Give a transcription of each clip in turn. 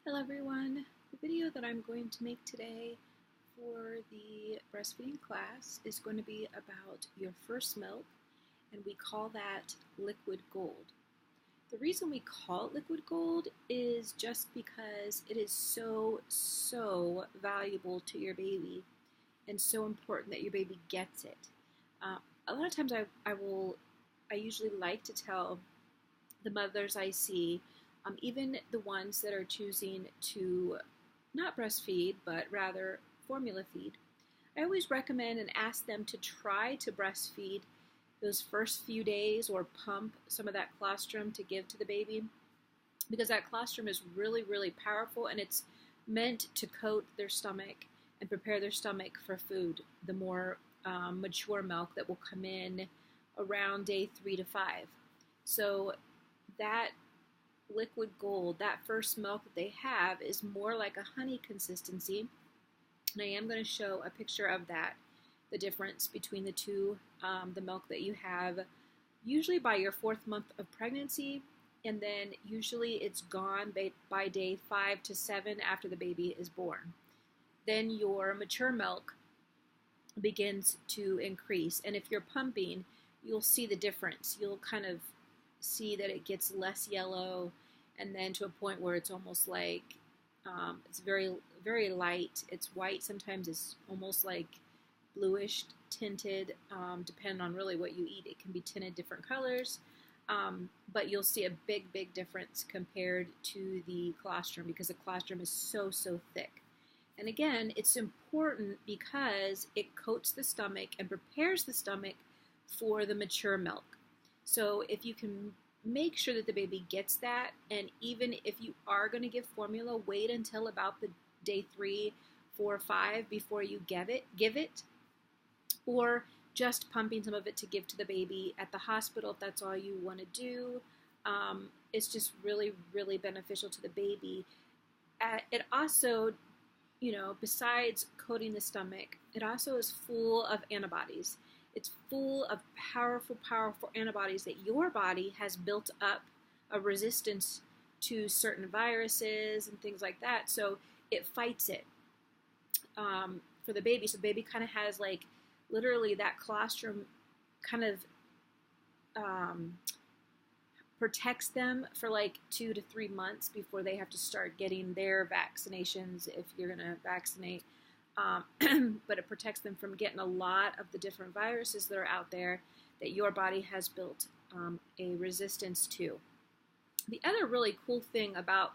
Hello everyone. The video that I'm going to make today for the breastfeeding class is going to be about your first milk, and we call that liquid gold. The reason we call it liquid gold is just because it is so valuable to your baby and so important that your baby gets it. A lot of times I usually like to tell the mothers I see, even the ones that are choosing to not breastfeed, but rather formula feed, I always recommend and ask them to try to breastfeed those first few days or pump some of that colostrum to give to the baby, because that colostrum is really powerful, and it's meant to coat their stomach and prepare their stomach for food, the more mature milk that will come in around day 3 to 5. So that liquid gold, that first milk that they have, is more like a honey consistency, and I am going to show a picture of that, the difference between the two, the milk that you have usually by your 4th month of pregnancy, and then usually it's gone by day 5 to 7 after the baby is born. Then your mature milk begins to increase, and if you're pumping, you'll see the difference. You'll kind of see that it gets less yellow, and then to a point where it's almost like it's very light. It's white. Sometimes it's almost like bluish tinted, depending on really what you eat. It can be tinted different colors, but you'll see a big difference compared to the colostrum, because the colostrum is so thick. And again, it's important because it coats the stomach and prepares the stomach for the mature milk. So if you can make sure that the baby gets that, and even if you are going to give formula, wait until about the day 3, 4, 5 before you give it, or just pumping some of it to give to the baby at the hospital if that's all you want to do. It's just really beneficial to the baby. It also, besides coating the stomach, it also is full of antibodies. It's full of powerful antibodies that your body has built up a resistance to certain viruses and things like that. So it fights it for the baby. So the baby kind of has, like, literally that colostrum kind of protects them for like 2 to 3 months before they have to start getting their vaccinations, if you're going to vaccinate. But it protects them from getting a lot of the different viruses that are out there that your body has built a resistance to. The other really cool thing about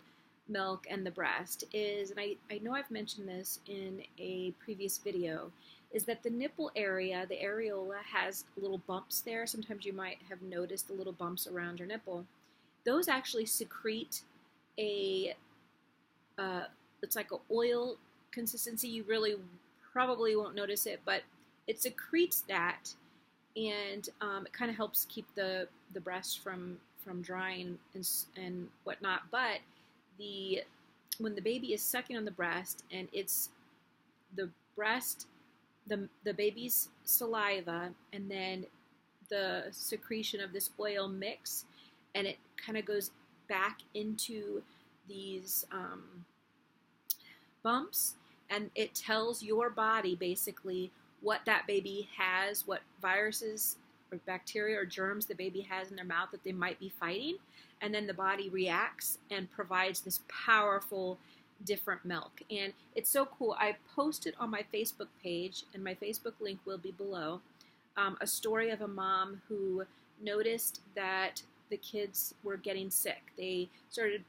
milk and the breast is, and I know I've mentioned this in a previous video, is that the nipple area, the areola, has little bumps there. Sometimes you might have noticed the little bumps around your nipple. Those actually secrete it's like an oil consistency. You really probably won't notice it, but it secretes that, and it kind of helps keep the breast from drying and whatnot. But when the baby is sucking on the breast, and it's the breast, the baby's saliva, and then the secretion of this oil mix, and it kind of goes back into these bumps, and it tells your body basically what that baby has, what viruses or bacteria or germs the baby has in their mouth that they might be fighting, and then the body reacts and provides this powerful different milk. And it's so cool. I posted on my Facebook page, and my Facebook link will be below, a story of a mom who noticed that the kids were getting sick. They started,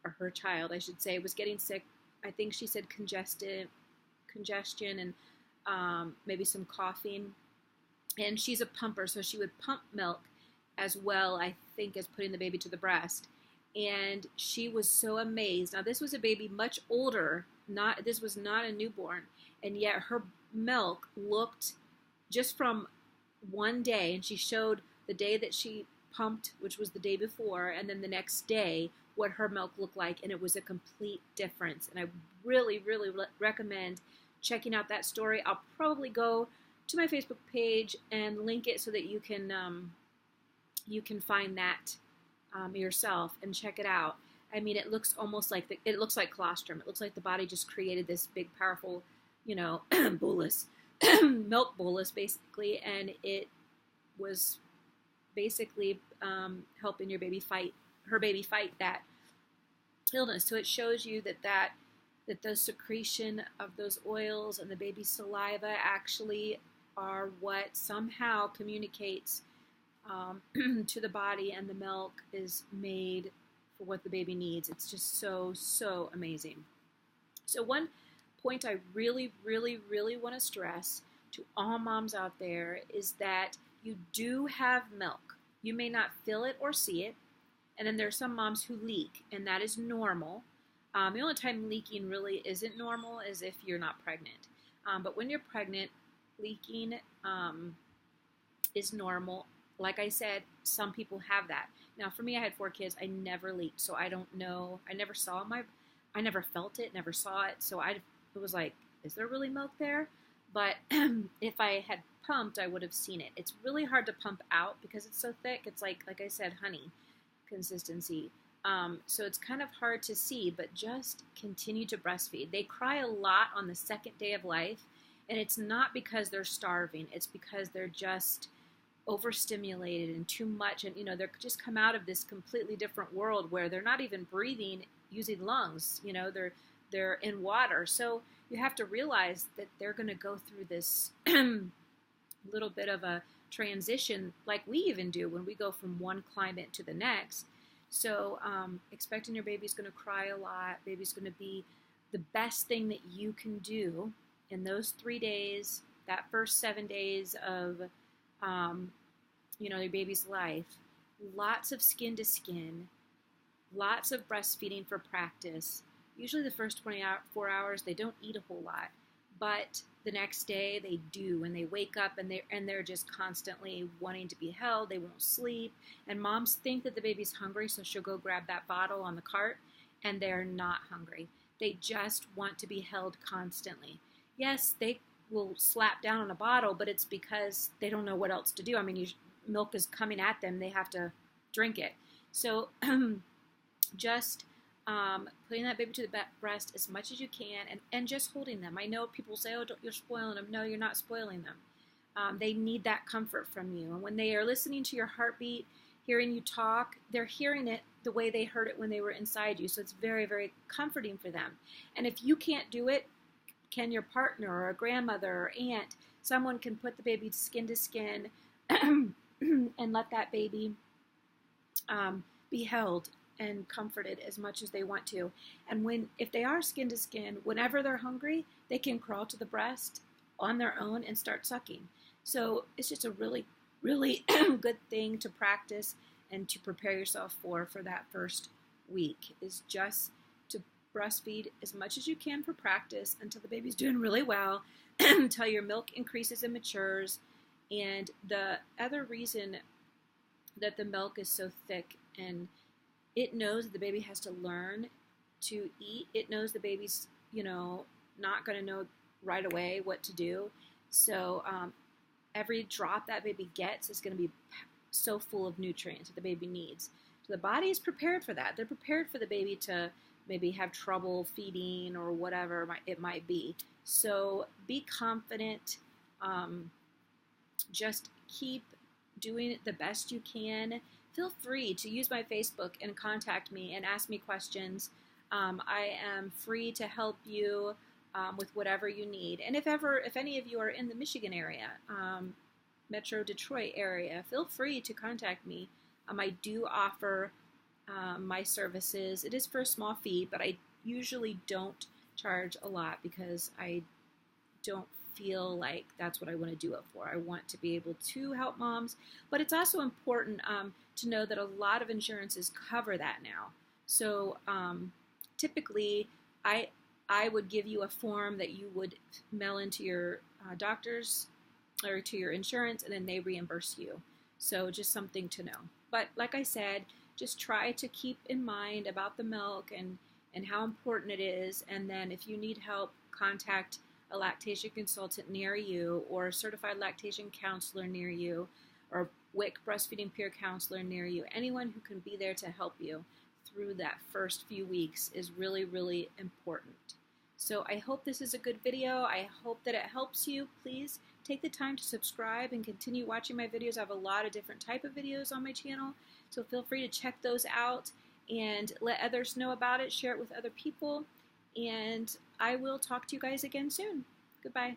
or her child, I should say, was getting sick. I think she said congestion and maybe some coughing. And she's a pumper, so she would pump milk as well, I think, as putting the baby to the breast. And she was so amazed. Now, this was a baby much older. This was not a newborn. And yet her milk looked, just from one day, and she showed the day that she pumped, which was the day before, and then the next day, what her milk looked like, and it was a complete difference. And I really recommend checking out that story. I'll probably go to my Facebook page and link it so that you can find that yourself and check it out. I mean, it looks almost like it looks like colostrum. It looks like the body just created this big, powerful, bolus, milk bolus, basically, and it was basically helping her baby fight that illness. So it shows you that the secretion of those oils and the baby's saliva actually are what somehow communicates to the body, and the milk is made for what the baby needs. It's just so amazing. So one point I really want to stress to all moms out there is that you do have milk. You may not feel it or see it, and then there are some moms who leak, and that is normal. The only time leaking really isn't normal is if you're not pregnant. But when you're pregnant, leaking is normal. Like I said, some people have that. Now, for me, I had 4 kids. I never leaked, so I don't know. I never felt it, never saw it. So it was like, is there really milk there? But if I had pumped, I would have seen it. It's really hard to pump out because it's so thick. It's like I said, honey consistency. So it's kind of hard to see, but just continue to breastfeed. They cry a lot on the 2nd day of life, and it's not because they're starving. It's because they're just overstimulated and too much, and they're just come out of this completely different world where they're not even breathing using lungs. They're in water. So you have to realize that they're going to go through this little bit of a transition, like we even do when we go from one climate to the next. So expecting your baby's going to cry a lot. Baby's going to be the best thing that you can do in those 3 days, that first 7 days of your baby's life. Lots of skin to skin, lots of breastfeeding for practice. Usually the first 24 hours they don't eat a whole lot, but the next day they do, and they wake up and they're just constantly wanting to be held. They won't sleep, and moms think that the baby's hungry, so she'll go grab that bottle on the cart, and they're not hungry. They just want to be held constantly. Yes, they will slap down on a bottle, but it's because they don't know what else to do. I mean, milk is coming at them. They have to drink it. So just putting that baby to the breast as much as you can, and just holding them. I know people say, oh, you're spoiling them. No, you're not spoiling them. They need that comfort from you. And when they are listening to your heartbeat, hearing you talk, they're hearing it the way they heard it when they were inside you. So it's very, very comforting for them. And if you can't do it, can your partner or a grandmother or aunt, someone can put the baby skin to skin and let that baby be held and comforted as much as they want to. And if they are skin to skin, whenever they're hungry, they can crawl to the breast on their own and start sucking. So it's just a really good thing to practice and to prepare yourself for that first week, is just to breastfeed as much as you can for practice until the baby's doing really well, until your milk increases and matures. And the other reason that the milk is so thick, and it knows the baby has to learn to eat. It knows the baby's, not going to know right away what to do. So every drop that baby gets is going to be so full of nutrients that the baby needs. So the body is prepared for that. They're prepared for the baby to maybe have trouble feeding or whatever it might be. So be confident. Just keep doing the best you can. Feel free to use my Facebook and contact me and ask me questions. I am free to help you with whatever you need. And if any of you are in the Michigan area, Metro Detroit area, feel free to contact me. I do offer my services. It is for a small fee, but I usually don't charge a lot because I don't feel like that's what I want to do it for. I want to be able to help moms, but it's also important to know that a lot of insurances cover that now. So typically, I would give you a form that you would mail into your doctors or to your insurance, and then they reimburse you. So just something to know. But like I said, just try to keep in mind about the milk and how important it is. And then if you need help, contact a lactation consultant near you, or a certified lactation counselor near you, or WIC breastfeeding peer counselor near you. Anyone who can be there to help you through that first few weeks is really, really important. So I hope this is a good video. I hope that it helps you. Please take the time to subscribe and continue watching my videos. I have a lot of different type of videos on my channel, so feel free to check those out and let others know about it. Share it with other people, and I will talk to you guys again soon. Goodbye.